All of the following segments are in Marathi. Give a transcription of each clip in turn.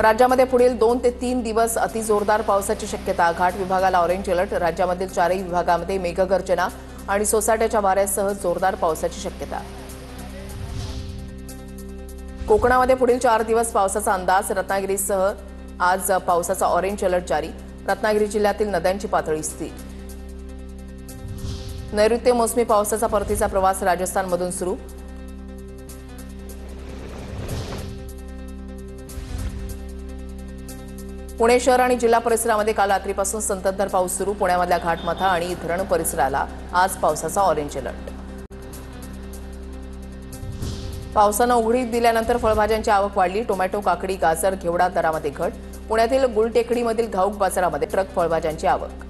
राज्यामध्ये पुढील 2 ते 3 दिवस अतिजोरदार पावसाची शक्यता। घाट विभागाला ऑरेंज अलर्ट। राज्यामधील 4ही विभागांमध्ये मेघगर्जना आणि सोसाट्याच्या वाऱ्यासह जोरदार पावसाची शक्यता। कोकणामध्ये पुढील 4 दिवस पावसाचा अंदाज। रत्नागिरीसह आज पावसाचा ऑरेंज अलर्ट जारी। रत्नागिरी जिल्ह्यातील नद्यांची पातळी स्थिर। नैऋत्य मोसमी पावसाचा परतीचा प्रवास राजस्थानमधून सुरू। पुणे शहर आणि जिल्हा परिसरामध्ये काल रात्रीपासून संततधार पाऊस सुरू। पुण्यामधल्या घाटमाथा आणि धरण परिसराला आज पावसाचा ऑरेंज अलर्ट। पावसानं उघडीप दिल्यानंतर फळभाज्यांची आवक वाढली। टोमॅटो, काकडी, गाजर, घेवडा दरामध्ये घट। पुण्यातील गुलटेकडीमधील घाऊक बाजारामध्ये ट्रक फळभाज्यांची आवक।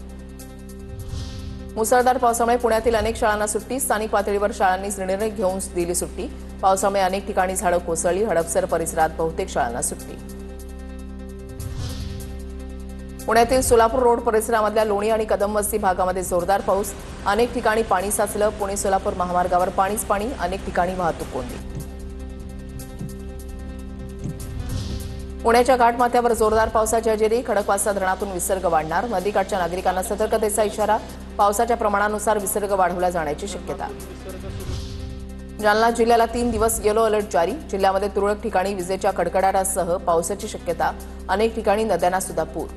मुसळधार पावसामुळे पुण्यातील अनेक शाळांना सुट्टी। स्थानिक पातळीवर शाळांनी निर्णय घेऊन दिली सुट्टी। पावसामुळे अनेक ठिकाणी झाडं कोसळली। हडपसर परिसरात बहुतेक शाळांना सुट्टी। पुण्यातील सोलापूर रोड परिसरामधल्या लोणी आणि कदमवस्ती भागामध्ये जोरदार पाऊस। अनेक ठिकाणी पाणी साचलं। पुणे सोलापूर महामार्गावर पाणीच पाणी। अनेक ठिकाणी वाहतूक कोंडी। पुण्याच्या घाटमाथ्यावर जोरदार पावसाची हजेरी। खडकवासला धरणातून विसर्ग वाढणार। नदीकाठच्या नागरिकांना सतर्कतेचा इशारा। पावसाच्या प्रमाणानुसार विसर्ग वाढवला जाण्याची शक्यता। जालना जिल्ह्याला 3 दिवस येलो अलर्ट जारी। जिल्ह्यामध्ये तुरळक ठिकाणी विजेच्या कडकडाटासह पावसाची शक्यता। अनेक ठिकाणी नद्यांना सुद्धा पूर।